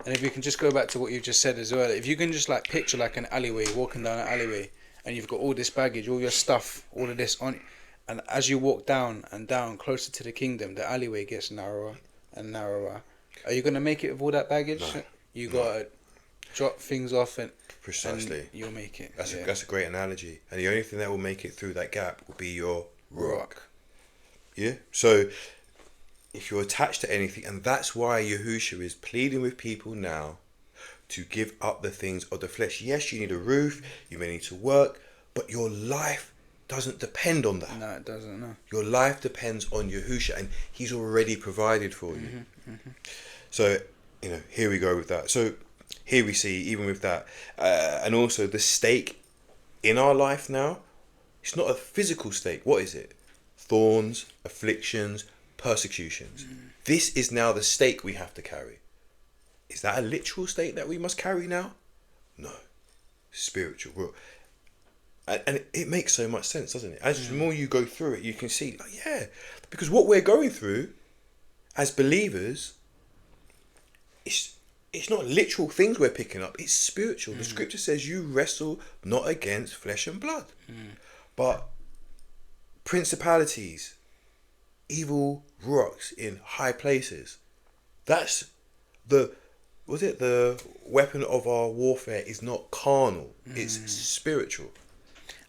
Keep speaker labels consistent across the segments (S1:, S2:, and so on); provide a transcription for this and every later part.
S1: And if you can just go back to what you just said as well, if you can just like picture like an alleyway, walking down an alleyway, and you've got all this baggage, all your stuff, all of this on, and as you walk down and down closer to the kingdom, the alleyway gets narrower and narrower. Are you gonna make it with all that baggage?
S2: No,
S1: You
S2: no,
S1: gotta drop things off and
S2: precisely.
S1: you'll make it.
S2: That's a great analogy. And the only thing that will make it through that gap will be your rock. Yeah. So if you're attached to anything, and that's why Yahushua is pleading with people now to give up the things of the flesh. Yes, you need a roof, you may need to work, but your life doesn't depend on that.
S1: No, it doesn't. No.
S2: Your life depends on Yahushua, and He's already provided for you. So, here we go with that. So here we see, even with that, and also the stake in our life now, it's not a physical stake. What is it? Thorns, afflictions, persecutions. This is now the stake we have to carry. Is that a literal stake that we must carry now? No. Spiritual. And it makes so much sense, doesn't it? As the more you go through it, you can see, yeah, because what we're going through as believers, it's not literal things we're picking up, it's spiritual. The scripture says you wrestle not against flesh and blood, but principalities, evil rocks in high places. That's the weapon of our warfare is not carnal, it's spiritual.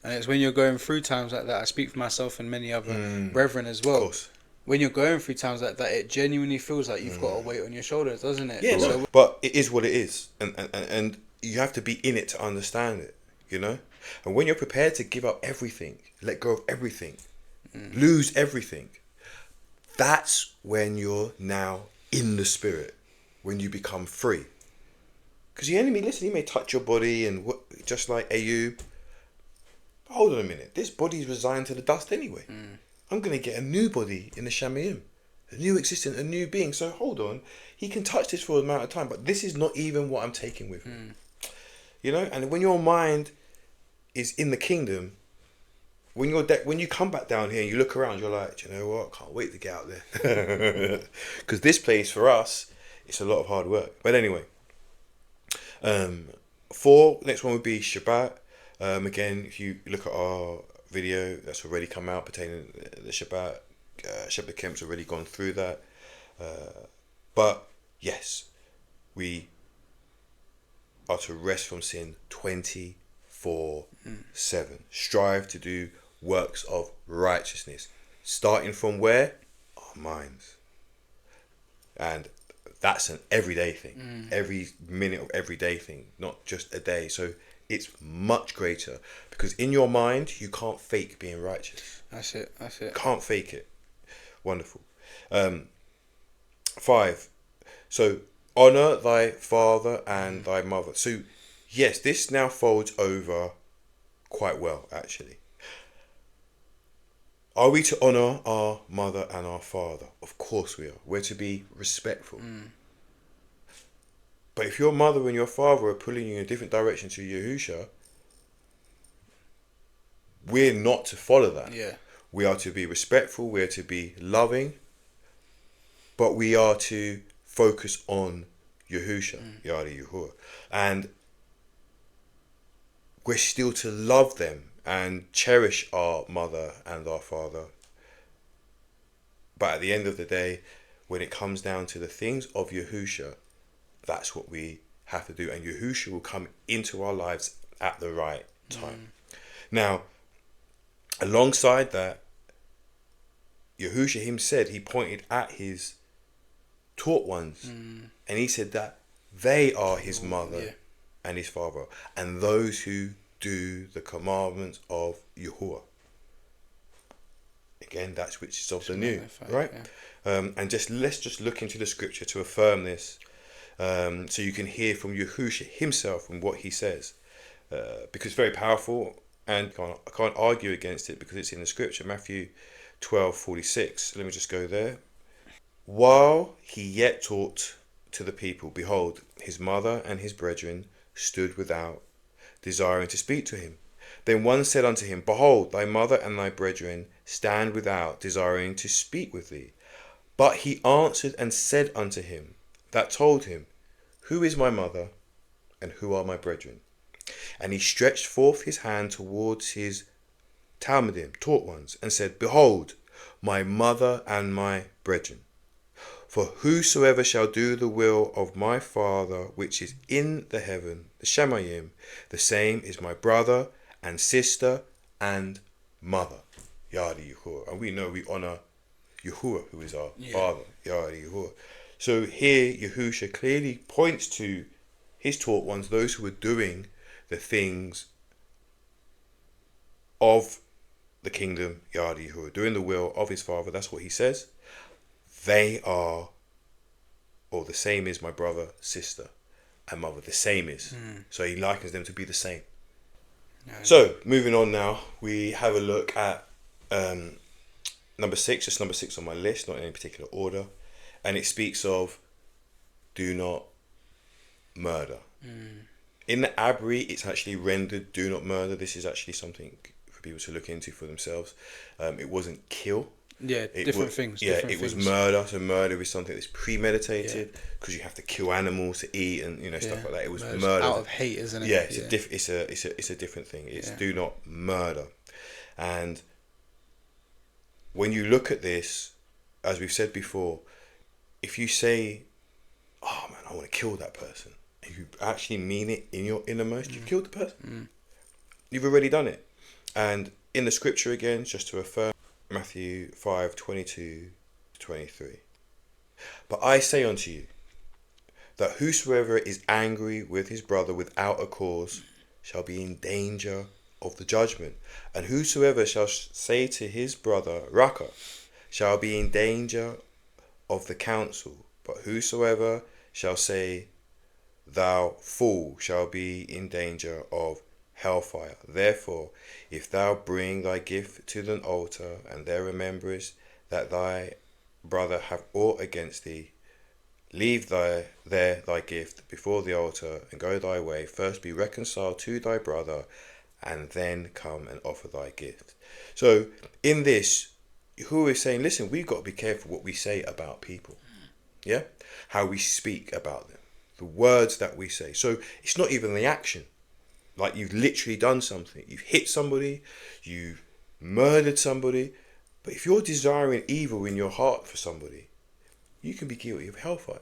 S1: And it's when you're going through times like that, I speak for myself and many other brethren as well.
S2: Of course.
S1: When you're going through times like that, it genuinely feels like you've got a weight on your shoulders, doesn't it?
S2: Yeah, so, but it is what it is. And you have to be in it to understand it, And when you're prepared to give up everything, let go of everything, lose everything, that's when you're now in the spirit, when you become free. Because the enemy, listen, he may touch your body and just like Ayub. Hold on a minute, this body's resigned to the dust anyway. I'm going to get a new body in the Shamayim, a new existence, a new being. So hold on, he can touch this for an amount of time, but this is not even what I'm taking with me. And when your mind is in the kingdom, when you come back down here and you look around, you're like, do you know what? I can't wait to get out there. Because this place for us, it's a lot of hard work. But anyway, 4, next one would be Shabbat. Again, if you look at our video that's already come out pertaining to the Shabbat, Shepherd Kemp's already gone through that. But yes, we are to rest from sin 24/7. Strive to do works of righteousness, starting from where? Our minds. And that's an everyday thing, every minute of everyday thing, not just a day. So it's much greater, because in your mind you can't fake being righteous.
S1: That's it.
S2: Can't fake it. Wonderful. 5. So honor thy father and thy mother. So yes, this now folds over quite well, actually. Are we to honor our mother and our father? Of course we are. We're to be respectful. But if your mother and your father are pulling you in a different direction to Yahusha, we're not to follow that.
S1: Yeah.
S2: We are to be respectful, we are to be loving, but we are to focus on Yahusha, Yada Yahuwah. And we're still to love them and cherish our mother and our father. But at the end of the day, when it comes down to the things of Yahusha, that's what we have to do. And Yahusha will come into our lives at the right time. Now, alongside that, Yahusha himself, he pointed at his taught ones. And he said that they are his mother and his father, and those who do the commandments of Yahuwah. Again, that's which is of the new, right? Yeah. And let's just look into the scripture to affirm this, so you can hear from Yahusha himself and what he says, because it's very powerful, and I can't argue against it because it's in the scripture. Matthew 12:46. Let me just go there. While he yet taught to the people, behold, his mother and his brethren stood without, desiring to speak to him. Then one said unto him, behold, thy mother and thy brethren stand without, desiring to speak with thee. But he answered and said unto him that told him, who is my mother, and who are my brethren? And he stretched forth his hand towards his Talmudim, taught ones, and said, Behold, my mother and my brethren. For whosoever shall do the will of my Father which is in the heaven, the Shemayim, the same is my brother and sister and mother. Yadi Yahuwah. And we know we honor Yahuwah, who is our Father. Yadi Yahuwah. So here Yahusha clearly points to his taught ones, those who are doing the things of the kingdom, Yadi Yahuwah, doing the will of his Father. That's what he says. They are, or the same is my brother, sister, and mother. The same is. So he likens them to be the same. So moving on now, we have a look at number 6, just number 6 on my list, not in any particular order, and it speaks of do not murder. In the Abri, it's actually rendered do not murder. This is actually something for people to look into for themselves. It wasn't kill.
S1: Yeah, different things.
S2: Yeah,
S1: different
S2: it was
S1: things.
S2: murder. So murder is something that's premeditated because you have to kill animals to eat and stuff like that. It was murder
S1: out of hate, isn't it?
S2: Yeah, it's a different thing. It's do not murder. And when you look at this, as we've said before, if you say, "Oh man, I want to kill that person," and you actually mean it in your innermost, you've killed the person. You've already done it. And in the scripture again, just to affirm, Matthew 5:22-23. But I say unto you, that whosoever is angry with his brother without a cause shall be in danger of the judgment. And whosoever shall say to his brother, Raka, shall be in danger of the council. But whosoever shall say, Thou fool, shall be in danger of hellfire. Therefore, if thou bring thy gift to the altar, and there rememberest that thy brother have aught against thee, leave there thy gift before the altar, and go thy way. First be reconciled to thy brother, and then come and offer thy gift. So, in this, who is saying, listen, we've got to be careful what we say about people. Yeah? How we speak about them. The words that we say. So, it's not even the action. Like you've literally done something. You've hit somebody. You've murdered somebody. But if you're desiring evil in your heart for somebody, you can be guilty of hellfire.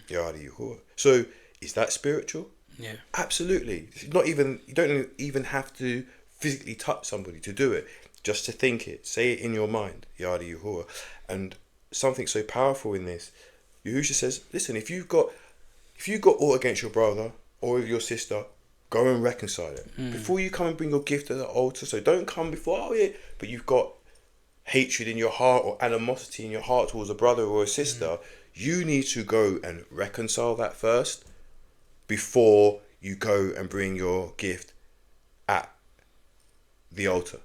S2: Yada Yahuwah. So is that spiritual?
S1: Yeah.
S2: Absolutely. It's not even, you don't even have to physically touch somebody to do it. Just to think it. Say it in your mind. Yada Yahuwah. And something so powerful in this, Yahusha says, listen, if you've got aught against your brother or your sister, go and reconcile it. Before you come and bring your gift to the altar. So don't come before, but you've got hatred in your heart or animosity in your heart towards a brother or a sister. You need to go and reconcile that first before you go and bring your gift at the altar.